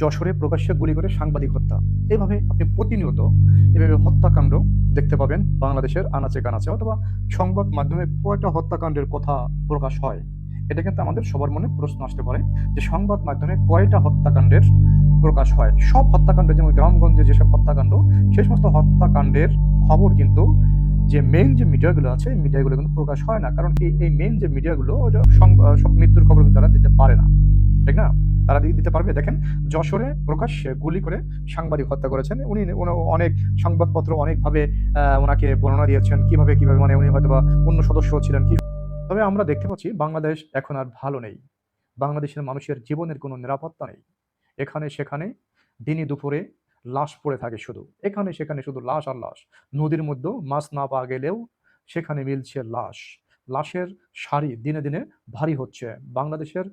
যশোরে প্রকাশ্যে গুলি করে সাংবাদিক হত্যা। এভাবে আপনি প্রতিনিয়ত এভাবে হত্যাকাণ্ড দেখতে পাবেন বাংলাদেশের আনাচে কানাচে, অথবা সংবাদ মাধ্যমে কয়টা হত্যাকাণ্ডের কথা প্রকাশ হয়। এটা কিন্তু আমাদের সবার মনে প্রশ্ন আসতে পারে যে সংবাদ মাধ্যমে কয়টা হত্যাকাণ্ডের প্রকাশ হয়। সব হত্যাকাণ্ড, যেমন গ্রামগঞ্জে যেসব হত্যাকাণ্ড, সেই সমস্ত হত্যাকাণ্ডের খবর কিন্তু যে মেইন যে মিডিয়াগুলো আছে, এই মিডিয়াগুলো কিন্তু প্রকাশ হয় না। কারণ কি, এই মেইন যে মিডিয়াগুলো ওটা সব মৃত্যুর খবর কিন্তু তারা দিতে পারে না, ঠিক না? তারা দিতে পারবে। দেখেন, যশোরে প্রকাশ্যে গুলি করে সাংবাদিক হত্যা করেছেন। অনেক সংবাদপত্র অনেকভাবে ওনাকে বর্ণনা দিয়েছেন, কিভাবে কিভাবে, মানে উনি হয়তোবা অন্য সদস্য ছিলেন কি। তবে আমরা দেখতে পাচ্ছি বাংলাদেশ এখন আর ভালো নেই। বাংলাদেশের মানুষের জীবনের কোনো নিরাপত্তা নেই। এখানে সেখানে দিনে দুপুরে লাশ পড়ে থাকে শুধু। এখানে সেখানে শুধু লাশ আর লাশ। নদীর মধ্যেও মাছ না পাওয়া গেলেও সেখানে মিলছে লাশ। লাশের সারি দিনে দিনে ভারী হচ্ছে। বাংলাদেশের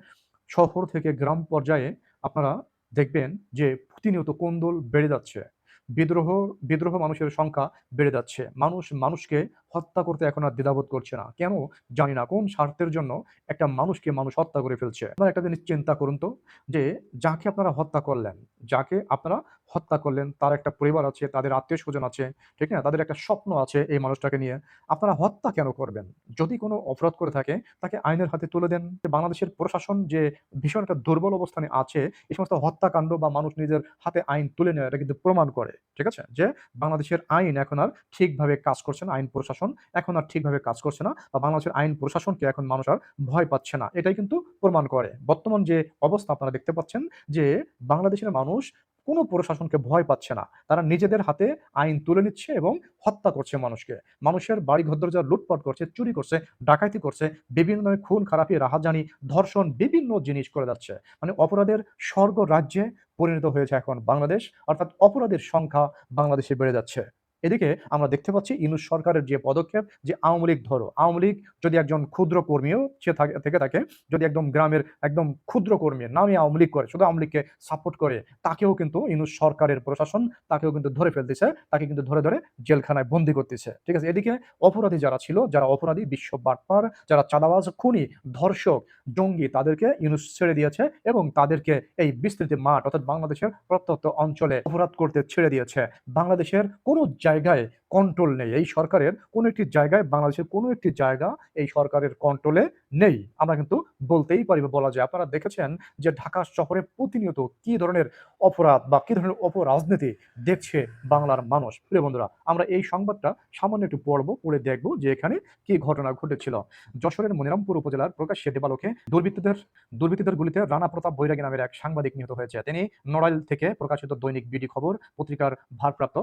শহর থেকে গ্রাম পর্যায়ে আপনারা দেখবেন যে প্রতিনিয়ত কোন্দল বেড়ে যাচ্ছে। বিদ্রোহ বিদ্রোহ মানুষের সংখ্যা বেড়ে যাচ্ছে। মানুষ মানুষকে হত্যা করতে এখন আর দ্বিধাবোধ করছে না। কেন জানি না, কোন স্বার্থের জন্য একটা মানুষকে মানুষ হত্যা করে ফেলছে। আপনারা একটা জিনিস চিন্তা করুন তো, যে যাকে আপনারা হত্যা করলেন, যাকে আপনারা হত্যা করলেন তার একটা পরিবার আছে, তাদের আত্মীয়স্বজন আছে, ঠিক না? তাদের একটা স্বপ্ন আছে এই মানুষটাকে নিয়ে। আপনারা হত্যা কেন করবেন? যদি কোনো অপরাধ করে থাকে তাকে আইনের হাতে তুলে দেন। বাংলাদেশের প্রশাসন যে ভীষণ একটা দুর্বল অবস্থানে আছে, এই সমস্ত হত্যাকাণ্ড বা মানুষ নিজের হাতে আইন তুলে নেওয়া, এটা কিন্তু প্রমাণ করে, ঠিক আছে? যে বাংলাদেশের আইন এখন আর ঠিকভাবে কাজ করছে না, আইন প্রশাসন এখন আর ঠিকভাবে কাজ করছে না, বা বাংলাদেশের আইন প্রশাসনকে এখন মানুষ আর ভয় পাচ্ছে না। এটাই কিন্তু প্রমাণ করে। বর্তমান যে অবস্থা আপনারা দেখতে পাচ্ছেন, যে বাংলাদেশের মানুষ কোনো প্রশাসনকে ভয় পাচ্ছে না। তারা নিজেদের হাতে আইন তুলে নিচ্ছে এবং হত্যা করছে মানুষকে। মানুষের বাড়িঘর দরজা লুটপাট করছে, চুরি করছে, ডাকাতি করছে, বিভিন্ন ধরনের খুন খারাপি, রাহাজানি, ধর্ষণ, বিভিন্ন জিনিস করে যাচ্ছে। মানে অপরাধের স্বর্গ রাজ্যে পরিণত হয়েছে এখন বাংলাদেশ। অর্থাৎ অপরাধের সংখ্যা বাংলাদেশে বেড়ে যাচ্ছে। এদিকে আমরা দেখতে পাচ্ছি ইউনূস সরকারের যে পদক্ষেপ, যে আওয়ামী লীগ ধরো, আওয়ামী লীগ যদি একজন ক্ষুদ্র কর্মীও সে থেকে থাকে, যদি একদম গ্রামের একদম ক্ষুদ্র কর্মী নামে আওয়ামী লীগ করে, শুধু আওয়ামী লীগকে সাপোর্ট করে, তাকেও কিন্তু ইউনূস সরকারের প্রশাসন তাকেও কিন্তু ধরে ফেলতেছে, তাকে কিন্তু ধরে ধরে জেলখানায় বন্দি করতেছে, ঠিক আছে? এদিকে অপরাধী যারা ছিল, যারা অপরাধী, বিশ্ব বাটপার, যারা চাঁদাবাজ, খুনি, ধর্ষক, জঙ্গি, তাদেরকে ইউনূস ছেড়ে দিয়েছে এবং তাদেরকে এই বিস্তৃত মাঠ, অর্থাৎ বাংলাদেশের প্রত্যন্ত অঞ্চলে অপরাধ করতে ছেড়ে দিয়েছে। বাংলাদেশের কোনো জায়গায় কন্ট্রোল নেই। এই সরকারের কোনো একটি জায়গায়, বাংলাদেশের কোনো একটি জায়গা এই সরকারের কন্ট্রোলে নেই। আমরা কিন্তু বলতেই পারি বা বলা যায়। আপনারা দেখেছেন যে ঢাকা শহরে প্রতিনিয়ত কি ধরনের অপরাধ বা কি ধরনের অপরাজনীতি দেখছে বাংলার মানুষ। প্রিয় বন্ধুরা, আমরা এই সংবাদটা সামান্য একটু পড়বো, পড়ে দেখবো যে এখানে কি ঘটনা ঘটেছিল। যশোরের মনিরামপুর উপজেলার প্রকাশ্যে দিবালোকে দুর্বৃত্তদের গুলিতে রানা প্রতাপ বৈরাগী নামের এক সাংবাদিক নিহত হয়েছে। তিনি নড়াইল থেকে প্রকাশিত দৈনিক বিডি খবর পত্রিকার ভারপ্রাপ্ত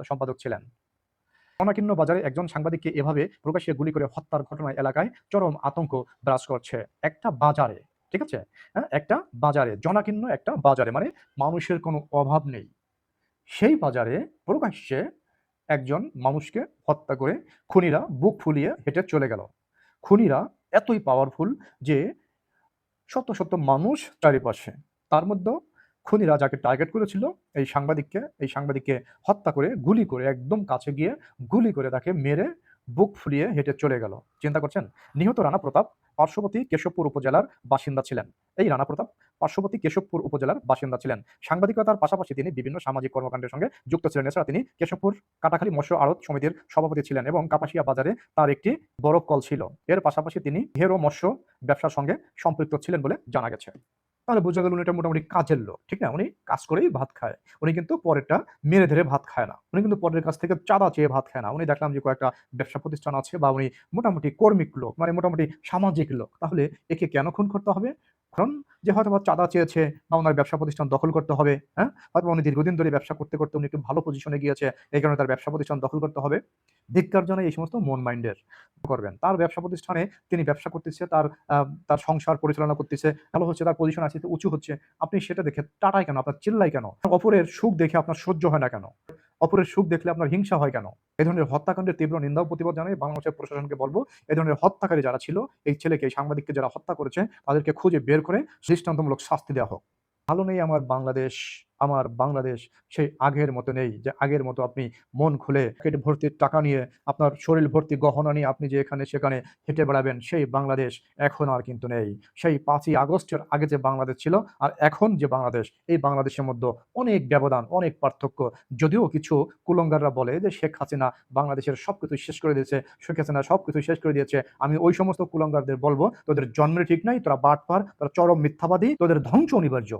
সম্পাদক ছিলেন। মনাকিন্ন বাজারে একজন সাংবাদিককে এভাবে প্রকাশ্যে গুলি করে হত্যার ঘটনায় এলাকায় চরম আতঙ্ক বিরাজ করছে। একটা বাজারে, ঠিক আছে? হ্যাঁ, একটা বাজারে, জনাকীর্ণ একটা বাজারে, মানে মানুষের কোনো অভাব নেই। সেই বাজারে প্রকাশ্যে একজন মানুষকে হত্যা করে খুনিরা বুক ফুলিয়ে হেঁটে চলে গেল। খুনিরা এতই পাওয়ারফুল যে শত শত মানুষ চারিপাশে। তার মধ্যেও খুনিরা যাকে টার্গেট করেছিল, এই সাংবাদিককে হত্যা করে, গুলি করে, একদম কাছে গিয়ে গুলি করে তাকে মেরে বুক ফুলিয়ে হেঁটে চলে গেল। চিন্তা করছেন? নিহত রানা প্রতাপ পার্শ্ববর্তী কেশবপুর উপজেলার বাসিন্দা ছিলেন। এই রানা প্রতাপ পার্শ্ববর্তী কেশবপুর উপজেলার বাসিন্দা ছিলেন। সাংবাদিকতার পাশাপাশি তিনি বিভিন্ন সামাজিক কর্মকাণ্ডের সঙ্গে যুক্ত ছিলেন। এছাড়া তিনি কেশবপুর কাটাখালী মৎস্য আড়ত সমিতির সভাপতি ছিলেন এবং কাপাসিয়া বাজারে তার একটি বরফ কল ছিল। এর পাশাপাশি তিনি হেরো মৎস্য ব্যবসার সঙ্গে সম্পৃক্ত ছিলেন বলে জানা গেছে। তাহলে বোঝা গেল উনি এটা মোটামুটি কাজের লোক, ঠিক না? উনি কাজ করেই ভাত খায়। উনি কিন্তু পরেরটা মেরে ধরে ভাত খায় না। উনি কিন্তু পরের কাছ থেকে চাঁদা চেয়ে ভাত খায় না। উনি দেখলাম যে কয়েকটা ব্যবসা প্রতিষ্ঠান আছে, বা উনি মোটামুটি কর্মিক লোক, মানে মোটামুটি সামাজিক লোক। তাহলে একে কেন খুন করতে হবে? কারণ যে হয়তোবা চাঁদা চেয়েছে, বা উনার ব্যবসা প্রতিষ্ঠান দখল করতে হবে, হ্যাঁ? হয়তোবা উনি দীর্ঘদিন ধরে ব্যবসা করতে, করতে উনি একটু ভালো পজিশনে গিয়েছে। এই কারণে তার ব্যবসা প্রতিষ্ঠান দখল করতে হবে। ধিক্কার জানাই এই সমস্ত মন মাইন্ডের করবেন। তার ব্যবসা প্রতিষ্ঠানে তিনি ব্যবসা করতেছে, তার সংসার পরিচালনা করতেছে, ভালো হচ্ছে, তার পজিশন আছে, উঁচু হচ্ছে। আপনি সেটা দেখে টাটায় কেন? আপনার চিল্লাই কেন? অপরের সুখ দেখে আপনার সহ্য হয় না কেন? অপরের সুখ দেখলে আপনার হিংসা হয় কেন? এই ধরনের হত্যাকাণ্ডের তীব্র নিন্দা ও প্রতিবাদ জানাই বাংলাদেশের প্রশাসনকে বলবো, এই ধরনের হত্যাকারী যারা ছিল, এই ছেলেকে, এই সাংবাদিককে যারা হত্যা করেছে, তাদেরকে খুঁজে বের করে দৃষ্টান্তমূলক শাস্তি দেওয়া হোক। ভালো নেই আমার বাংলাদেশ। আমার বাংলাদেশ সেই আগের মতো নেই যে আগের মতো আপনি মন খুলে পকেট ভর্তি টাকা নিয়ে আপনার শরীর ভর্তি গহনা নিয়ে আপনি যে এখানে সেখানে হেঁটে বেড়াবেন সেই বাংলাদেশ এখন আর কিন্তু নেই। সেই ৫ই আগস্টের আগে যে বাংলাদেশ ছিল আর এখন যে বাংলাদেশ, এই বাংলাদেশের মধ্যে অনেক ব্যবধান, অনেক পার্থক্য। যদিও কিছু কুলঙ্গাররা বলে যে শেখ হাসিনা বাংলাদেশের সবকিছু শেষ করে দিয়েছে, শেখ হাসিনা সবকিছু শেষ করে দিয়েছে। আমি ওই সমস্ত কুলঙ্গারদের বলব, তোদের জন্মের ঠিক নাই, তোরা বাটপার, তোরা চরম মিথ্যাবাদী, তোদের ধ্বংস অনিবার্য।